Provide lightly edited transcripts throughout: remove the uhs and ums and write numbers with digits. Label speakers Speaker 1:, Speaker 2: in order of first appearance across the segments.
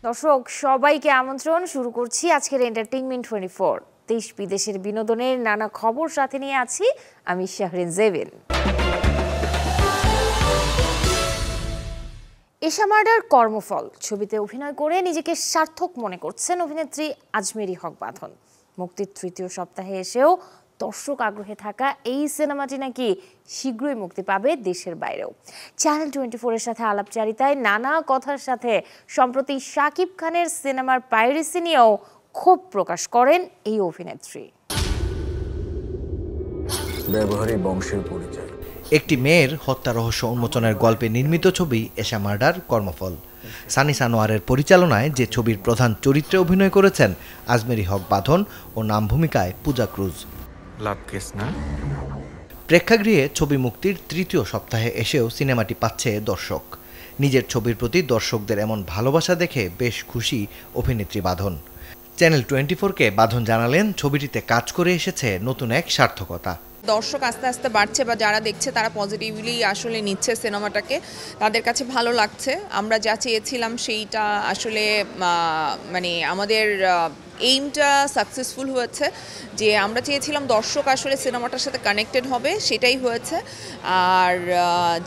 Speaker 1: দর্শক সবাইকে আমন্ত্রণ। শুরু করছি আজকের এন্টারটেইনমেন্ট 24। দেশ বিদেশের বিনোদনের নানা খবর সাথে নিয়ে আছি আমি শাহরিন জেবিন। এশা মার্ডার কর্মফল ছবিতে অভিনয় করে নিজেকে সার্থক মনে করছেন অভিনেত্রী আজমেরী হক বাঁধন। মুক্তির তৃতীয় সপ্তাহে এসেও দর্শক আগ্রহে থাকা এই সিনেমাটি নাকি শীঘ্রই মুক্তি পাবে দেশের বাইরেও। চ্যানেল 24-এর সাথে আলাপচারিতায় নানা কথার সাথে সম্প্রতি শাকিব খানের সিনেমার পাইরেসি নিয়েও ক্ষোভ প্রকাশ করেন এই অভিনেত্রী।
Speaker 2: ব্যবহারিক বংশের পরিচয়।
Speaker 3: একটি মেয়ের হত্যা রহস্য উন্মোচনের গল্পে নির্মিত ছবি এশা মার্ডার কর্মফল। সানি সানোয়ারের পরিচালনায় যে ছবির প্রধান চরিত্রে অভিনয় করেছেন আজমেরী হক বাঁধন ও নাম ভূমিকায় পূজা ক্রুজ। প্রেক্ষাগৃহে ছবি মুক্তির তৃতীয় সপ্তাহে এসেও সিনেমাটি পাচ্ছে দর্শক। নিজের ছবির প্রতি দর্শকদের এমন ভালোবাসা দেখে বেশ খুশি অভিনেত্রী বাঁধন। চ্যানেল 24-কে বাঁধন জানালেন, ছবিটিতে কাজ করে এসেছে নতুন এক সার্থকতা।
Speaker 4: দর্শক আস্তে আস্তে বাড়ছে বা যারা দেখছে তারা পজিটিভলি আসলে নিচ্ছে সিনেমাটাকে, তাদের কাছে ভালো লাগছে। আমরা যা চেয়েছিলাম সেইটা আসলে মানে আমাদের এইমটা সাকসেসফুল হয়েছে। যে আমরা চেয়েছিলাম দর্শক আসলে সিনেমাটার সাথে কানেক্টেড হবে, সেটাই হয়েছে। আর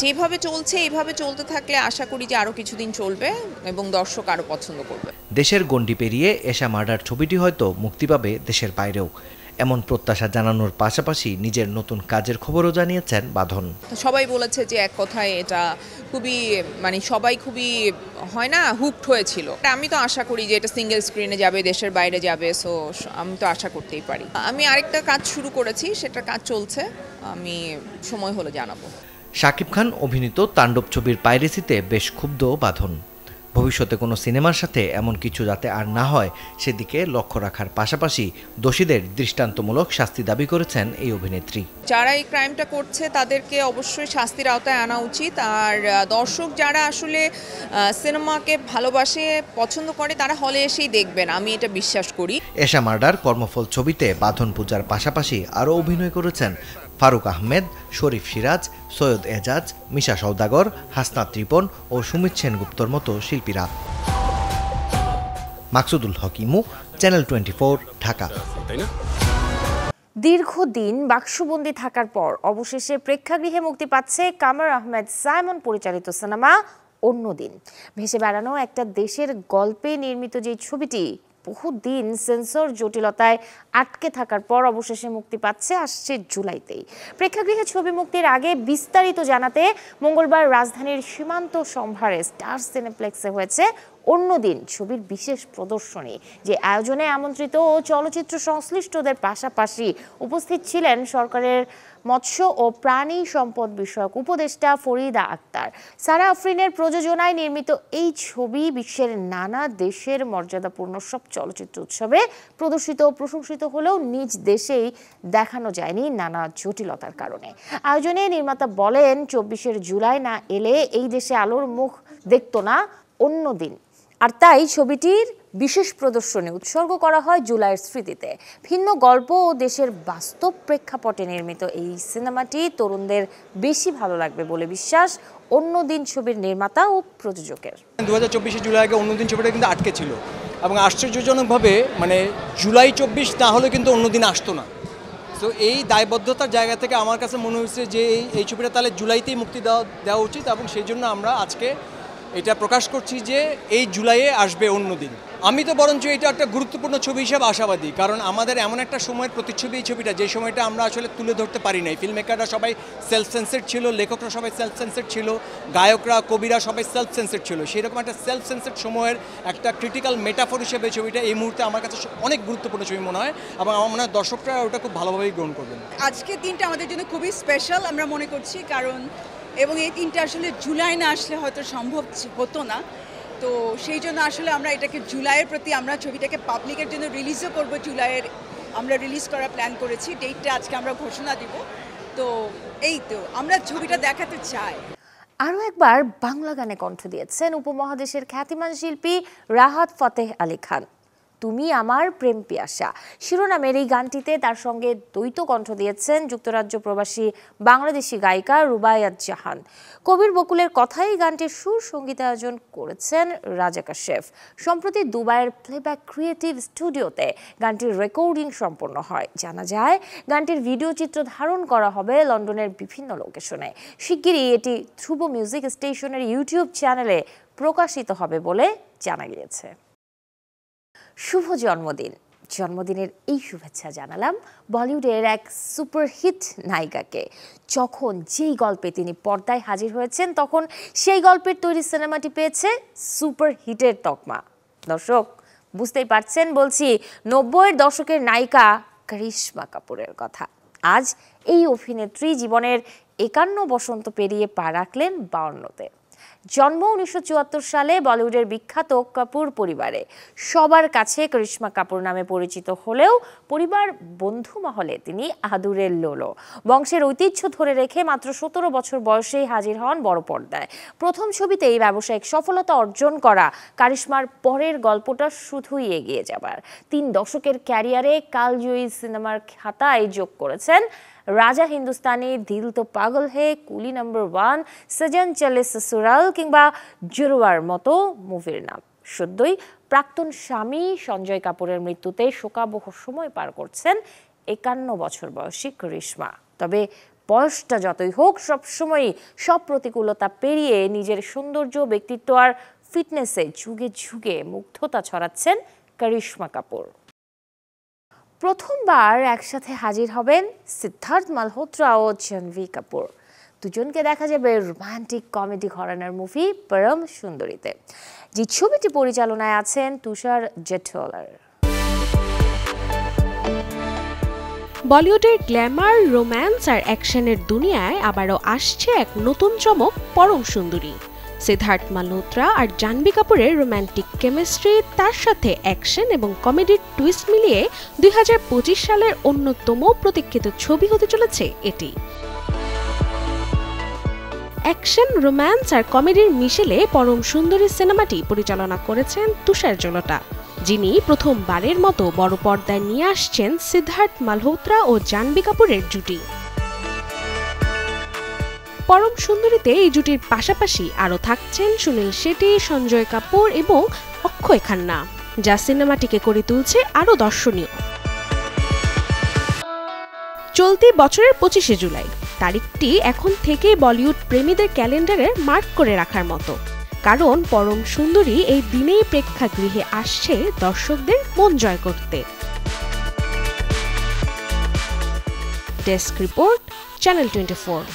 Speaker 4: যেভাবে চলছে এইভাবে চলতে থাকলে আশা করি যে আরও কিছুদিন চলবে এবং দর্শক আরও পছন্দ করবে।
Speaker 3: দেশের গণ্ডি পেরিয়ে এশা মার্ডার ছবিটি হয়তো মুক্তি পাবে দেশের বাইরেও, এমন প্রত্যাশা জানানোর পাশাপাশি নিজের নতুন কাজের খবরও জানিয়েছেন বাঁধন।
Speaker 4: সবাই বলেছে যে এক কথায় এটা খুবই মানে সবাই খুবই হয় না হুকড হয়েছিল। আমি তো আশা করি যে এটা সিঙ্গেল স্ক্রিনে যাবে, দেশের বাইরে যাবে, সো আমি তো আশা করতেই পারি। আমি আরেকটা কাজ শুরু করেছি, সেটার কাজ চলছে, আমি সময় হলে জানাবো।
Speaker 3: শাকিব খান অভিনীত তাণ্ডব ছবির পাইরেসিতে বেশ ক্ষুব্ধ বাঁধন। ভবিষ্যতে কোনো সিনেমার সাথে এমন কিছু যাতে আর না হয় সেদিকে লক্ষ্য রাখার পাশাপাশি দোষীদের দৃষ্টান্তমূলক শাস্তি দাবি করেছেন এই অভিনেত্রী।
Speaker 4: যারা এই ক্রাইমটা করছে তাদেরকে অবশ্যই শাস্তির আওতায় আনা উচিত। আর দর্শক যারা আসলে সিনেমাকে ভালোবাসে, পছন্দ করে, তারা হলে এসেই দেখবেন, আমি এটা বিশ্বাস করি।
Speaker 3: এশা মার্ডার কর্মফল ছবিতে বাঁধন পূজার পাশাপাশি আরও অভিনয় করেছেন ফারুক আহমেদ, শরীফ সিরাজ, সৈয়দ এজাজ, মিশা সওদাগর, হাসনাত রিপন ও সুমিত সেনগুপ্তর মতো শিল্পীরা। মাকসুদুল হক ইমু, চ্যানেল 24, ঢাকা।
Speaker 1: দীর্ঘদিন বাক্সবন্দি থাকার পর অবশেষে প্রেক্ষাগৃহে মুক্তি পাচ্ছে কামার আহমেদ সাইমন পরিচালিত সিনেমা অন্যদিন। ভেসে বেড়ানো একটা দেশের গল্পে নির্মিত যে ছবিটি বহুদিন সেন্সর জটিলতায় আটকে থাকার পর অবশেষে মুক্তি পাচ্ছে আসছে জুলাইতেই। প্রেক্ষাগৃহে ছবি মুক্তির আগে বিস্তারিত জানাতে মঙ্গলবার রাজধানীর সীমান্ত সম্ভারে স্টার সিনেপ্লেক্সে হয়েছে অন্যদিন ছবির বিশেষ প্রদর্শনী, যে আয়োজনে আমন্ত্রিত ও চলচ্চিত্র সংশ্লিষ্টদের পাশাপাশি উপস্থিত ছিলেন সরকারের মৎস্য ও প্রাণী সম্পদ বিষয়ক উপদেষ্টা ফরিদা আক্তার। সারা আফরিনের প্রযোজনায় নির্মিত এই ছবি বিশ্বের নানা দেশের মর্যাদাপূর্ণ সব চলচ্চিত্র উৎসবে প্রদর্শিত ও প্রশংসিত হলেও নিজ দেশেই দেখানো যায়নি নানা জটিলতার কারণে। আয়োজনে নির্মাতা বলেন, 24 জুলাই না এলে এই দেশে আলোর মুখ দেখত না অন্যদিন, আর তাই ছবিটির বিশেষ প্রদর্শনী উৎসর্গ করা হয় জুলাইয়ের স্মৃতিতে। ভিন্ন গল্প ও দেশের বাস্তব প্রেক্ষাপটে নির্মিত এই সিনেমাটি তরুণদের বেশি ভালো লাগবে বলে বিশ্বাস অন্যদিন ছবির নির্মাতা ও প্রযোজকের।
Speaker 5: 2024 জুলাই আগে অন্যদিন ছবিটা কিন্তু আটকে ছিল এবং আশ্চর্যজনকভাবে মানে জুলাই 24 না হলে কিন্তু অন্যদিন আসতো না। তো এই দায়বদ্ধতার জায়গা থেকে আমার কাছে মনে হচ্ছে যে এই ছবিটা তাহলে জুলাইতেই মুক্তি দেওয়া উচিত এবং সেই জন্য আমরা আজকে এটা প্রকাশ করছি যে এই জুলাইয়ে আসবে অন্যদিন। আমি তো বরঞ্চ এটা একটা গুরুত্বপূর্ণ ছবি হিসেবে আশাবাদী, কারণ আমাদের এমন একটা সময়ের প্রতিচ্ছবি এই ছবিটা, যে সময়টা আমরা আসলে তুলে ধরতে পারি নাই। ফিল্ম মেকাররা সবাই সেলফ সেন্সার্ড ছিল, লেখকরা সবাই সেলফ সেন্সার্ড ছিল, গায়করা কবিরা সবাই সেলফ সেন্সার্ড ছিল। সেরকম একটা সেলফ সেন্সার্ড সময়ের একটা ক্রিটিক্যাল মেটাফোর হিসেবে ছবিটা এই মুহূর্তে আমার কাছে অনেক গুরুত্বপূর্ণ ছবি মনে হয় এবং আমার মনে হয় দর্শকরা ওটা খুব ভালোভাবেই গ্রহণ করবেন।
Speaker 6: আজকের দিনটা আমাদের জন্য খুবই স্পেশাল আমরা মনে করছি, কারণ এবং এই দিনটা আসলে জুলাই না আসলে হয়তো সম্ভব হতো না। তো সেই জন্য আসলে আমরা এটাকে জুলাইয়ের প্রতি আমরা ছবিটাকে পাবলিকের জন্য রিলিজও করব। জুলাইয়ের আমরা রিলিজ করার প্ল্যান করেছি, ডেটটা আজকে আমরা ঘোষণা দিব। তো এই তো আমরা ছবিটা দেখাতে চাই।
Speaker 1: আরও একবার বাংলা গানে কণ্ঠ দিয়েছেন উপমহাদেশের খ্যাতিমান শিল্পী রাহাত ফতেহ আলী খান। তুমি আমার প্রেম পিয়াসা শিরোনামের এই গানটিতে তার সঙ্গে দ্বৈত কণ্ঠ দিয়েছেন যুক্তরাজ্য প্রবাসী বাংলাদেশি গায়িকা রুবাইয়াত জাহান। কবির বকুলের কথাই গানটির সুর সঙ্গীতায়োজন করেছেন রাজা কাশেফ। সম্প্রতি দুবাইয়ের প্লেব্যাক ক্রিয়েটিভ স্টুডিওতে গানটির রেকর্ডিং সম্পন্ন হয়। জানা যায় গানটির ভিডিও চিত্র ধারণ করা হবে লন্ডনের বিভিন্ন লোকেশনে। শিগগিরই এটি ধ্রুব মিউজিক স্টেশনের ইউটিউব চ্যানেলে প্রকাশিত হবে বলে জানা গিয়েছে। শুভ জন্মদিন। জন্মদিনের এই শুভেচ্ছা জানালাম বলিউডের এক সুপারহিট নায়িকাকে। যখন যেই গল্পে তিনি পর্দায় হাজির হয়েছেন তখন সেই গল্পের তৈরি সিনেমাটি পেয়েছে সুপারহিটের তকমা। দর্শক বুঝতেই পারছেন বলছি 90-এর দশকের নায়িকা করিশ্মা কাপুরের কথা। আজ এই অভিনেত্রী জীবনের 51 বসন্ত পেরিয়ে পা রাখলেন 52-তে। জন্ম 1974 সালে বলিউডের বিখ্যাত কাপুর পরিবারে। সবার কাছে করিশ্মা কাপুর নামে পরিচিত হলেও পরিবার বন্ধু মহলে তিনি আদুরের লোলো। বংশের ঐতিহ্য ধরে রেখে মাত্র 17 বছর বয়সেই হাজির হন বড় পর্দায়। প্রথম ছবিতেই ব্যবসায়িক সফলতা অর্জন করা করিশ্মার পরের গল্পটা শুধুই এগিয়ে যাবার। 3 দশকের ক্যারিয়ারে কালজয়ী সিনেমার খাতায় যোগ করেছেন রাজা হিন্দুস্তানি, দিল তো পাগল হে, কুলি নম্বর 1, সজন চলে সসুরাল কিংবা জুরওয়ার মতো মুভির নাম। সদ্যই প্রাক্তন স্বামী সঞ্জয় কাপুরের মৃত্যুতে শোকাবহ সময় পার করছেন 51 বছর বয়সী করিশ্মা। তবে বয়সটা যতই হোক সবসময়ই সব প্রতিকূলতা পেরিয়ে নিজের সৌন্দর্য, ব্যক্তিত্ব আর ফিটনেসে যুগে যুগে মুগ্ধতা ছড়াচ্ছেন করিশ্মা কাপুর। প্রথমবার একসাথে হাজির হবেন সিদ্ধার্থ মালহোত্রা ও জাহ্নবী কাপুর। দুজনকে দেখা যাবে রোমান্টিক কমেডি ঘরানার মুভি পরম সুন্দরীতে, যে ছবিটি পরিচালনায় আছেন তুষার জেঠওয়ালার।
Speaker 7: বলিউডের গ্ল্যামার, রোম্যান্স আর অ্যাকশনের দুনিয়ায় আবারও আসছে এক নতুন চমক পরম সুন্দরী। সিদ্ধার্থ মালহোত্রা আর জাহ্নবী কাপুরের রোম্যান্টিক কেমিস্ট্রি, তার সাথে অ্যাকশন এবং কমেডির টুইস্ট মিলিয়ে 2025 সালের অন্যতম প্রতীক্ষিত ছবি হতে চলেছে এটি। অ্যাকশন, রোম্যান্স আর কমেডির মিশেলে পরম সুন্দরী সিনেমাটি পরিচালনা করেছেন তুষার জলটা, যিনি প্রথমবারের মতো বড় পর্দায় নিয়ে আসছেন সিদ্ধার্থ মালহোত্রা ও জাহ্নবী কাপুরের জুটি। পরম সুন্দরীতে এই জুটির পাশাপাশি আরও থাকছেন সুনীল শেট্টি, সঞ্জয় কাপুর এবং অক্ষয় খান্না, যা সিনেমাটিকে করে তুলছে আরও দর্শনীয়। চলতি বছরের 25শে জুলাই তারিখটি এখন থেকেই বলিউড প্রেমীদের ক্যালেন্ডারে মার্ক করে রাখার মতো, কারণ পরম সুন্দরী এই দিনেই প্রেক্ষাগৃহে আসছে দর্শকদের মন জয় করতে। Desk report, channel 24।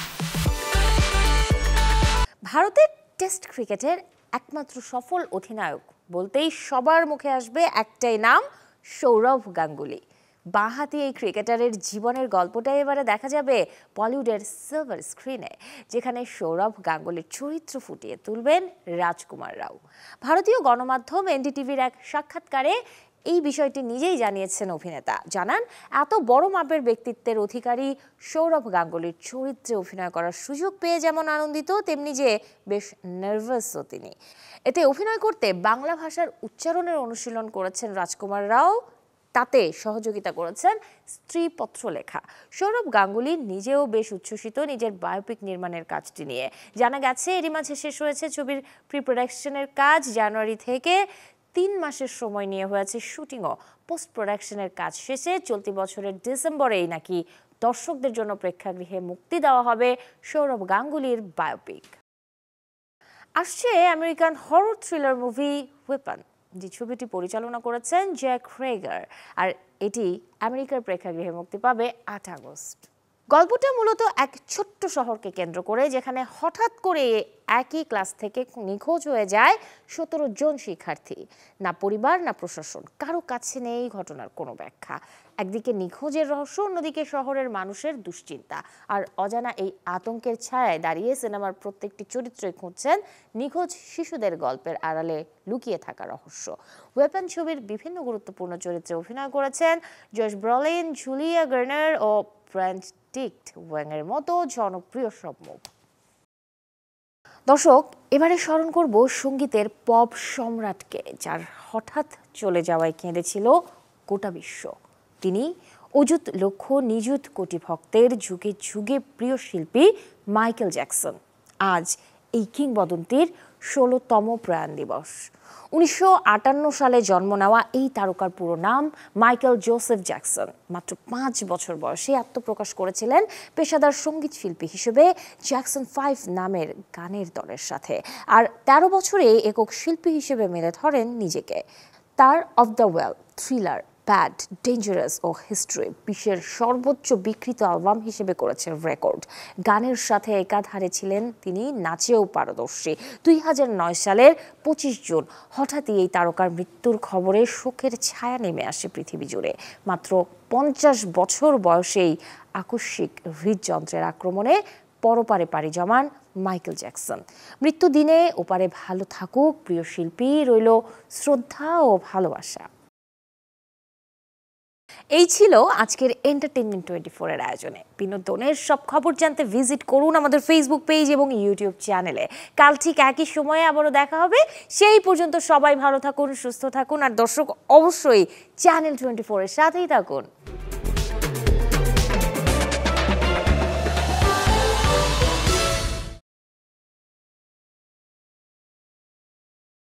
Speaker 1: ভারতের টেস্ট ক্রিকেটের একমাত্র সফল অধিনায়ক বলতেই সবার মুখে আসবে একটাই নাম, সৌরভ গাঙ্গুলি। বাঁহাতি এই ক্রিকেটারের জীবনের গল্পটাই এবারে দেখা যাবে বলিউডের সিলভার স্ক্রিনে, যেখানে সৌরভ গাঙ্গুলির চরিত্র ফুটিয়ে তুলবেন রাজকুমার রাও। ভারতীয় গণমাধ্যম এনডিটিভির এক সাক্ষাৎকারে এই বিষয়টি নিজেই জানিয়েছেন অভিনেতা। জানান, এত বড় মাপের ব্যক্তিত্বের অধিকারী সৌরভ গাঙ্গুলির চরিত্রে অভিনয় করার সুযোগ পেয়ে যেমন আনন্দিত, তেমনি যে বেশ নার্ভাসও তিনি। এতে অভিনয় করতে বাংলা ভাষার উচ্চারণের অনুশীলন করেছেন রাজকুমার রাও, তাতে সহযোগিতা করেছেন স্ত্রীপত্র লেখা। সৌরভ গাঙ্গুলি নিজেও বেশ উচ্ছ্বসিত নিজের বায়োপিক নির্মাণের কাজটি নিয়ে। জানা গেছে এরই মাঝে শেষ হয়েছে ছবির প্রি প্রোডাকশনের কাজ। জানুয়ারি থেকে 3 মাসের সময় নিয়ে হয়েছে শুটিং ও পোস্ট প্রোডাকশনের কাজ শেষে চলতি বছরের ডিসেম্বরেই নাকি দর্শকদের জন্য প্রেক্ষাগৃহে মুক্তি দেওয়া হবে সৌরভ গাঙ্গুলির বায়োপিক। আসছে American horror thriller movie weapon, যে ছবিটি পরিচালনা করেছেন জ্যাক রেগার, আর এটি আমেরিকার প্রেক্ষাগৃহে মুক্তি পাবে 8 আগস্ট। গল্পটা মূলত এক ছোট্ট শহরকে কেন্দ্র করে, যেখানে হঠাৎ করে একই ক্লাস থেকে নিখোঁজ হয়ে যায় 17 জন শিক্ষার্থী। না পরিবার না প্রশাসন, কারো কাছে নেই ঘটনার কোনো ব্যাখ্যা। একদিকে নিখোঁজের রহস্য, অন্যদিকে শহরের মানুষের দুশ্চিন্তা আর অজানা এই আতঙ্কের ছায়ায় দাঁড়িয়ে সিনেমার প্রত্যেকটি চরিত্রই খুঁজছেন নিখোঁজ শিশুদের গল্পের আড়ালে লুকিয়ে থাকা রহস্য। ওয়েপন ছবির বিভিন্ন গুরুত্বপূর্ণ চরিত্রে অভিনয় করেছেন জশ ব্রলিন, জুলিয়া গার্নার ও বেনেডিক্ট ওয়াংয়ের মতো জনপ্রিয় সব মুখ। দর্শক, এবারে স্মরণ করব সঙ্গীতের পপ সম্রাটকে, যার হঠাৎ চলে যাওয়ায় কেঁদেছিল গোটা বিশ্ব। তিনি অযুত লক্ষ নিযুত কোটি ভক্তের যুগে যুগে প্রিয় শিল্পী মাইকেল জ্যাকসন। আজ এই কিংবদন্তির ১৬তম প্রয়াণ দিবস। ১৯৫৮ সালে জন্ম নেওয়া এই তারকার পুরো নাম মাইকেল জোসেফ জ্যাকসন। মাত্র ৫ বছর বয়সে আত্মপ্রকাশ করেছিলেন পেশাদার সঙ্গীত শিল্পী হিসেবে জ্যাকসন 5 নামের গানের দলের সাথে, আর ১৩ বছরে একক শিল্পী হিসেবে মেলে ধরেন নিজেকে। তার of the well, thriller, bad, dangerous ও হিস্ট্রি বিশ্বের সর্বোচ্চ বিক্রিত অ্যালবাম হিসেবে করেছেন রেকর্ড। গানের সাথে একাধারে ছিলেন তিনি নাচেও পারদর্শী। ২০০৯ সালের ২৫ জুন হঠাৎই এই তারকার মৃত্যুর খবরে শোকের ছায়া নেমে আসে পৃথিবী জুড়ে। মাত্র ৫০ বছর বয়সেই আকস্মিক হৃদযন্ত্রের আক্রমণে পরপারে পাড়ি জমান মাইকেল জ্যাকসন। মৃত্যু দিনে ওপারে ভালো থাকুক প্রিয় শিল্পী, রইল শ্রদ্ধা ও ভালোবাসা। এই ছিল আজকের এন্টারটেইনমেন্ট 24 এর আয়োজনে। বিনোদনের সব খবর জানতে ভিজিট করুন আমাদের ফেসবুক পেজ এবং ইউটিউব চ্যানেলে। কাল ঠিক একই সময়ে আবারও দেখা হবে। সেই পর্যন্ত সবাই ভালো থাকুন, সুস্থ থাকুন, আর দর্শক অবশ্যই চ্যানেল 24 এর সাথেই থাকুন।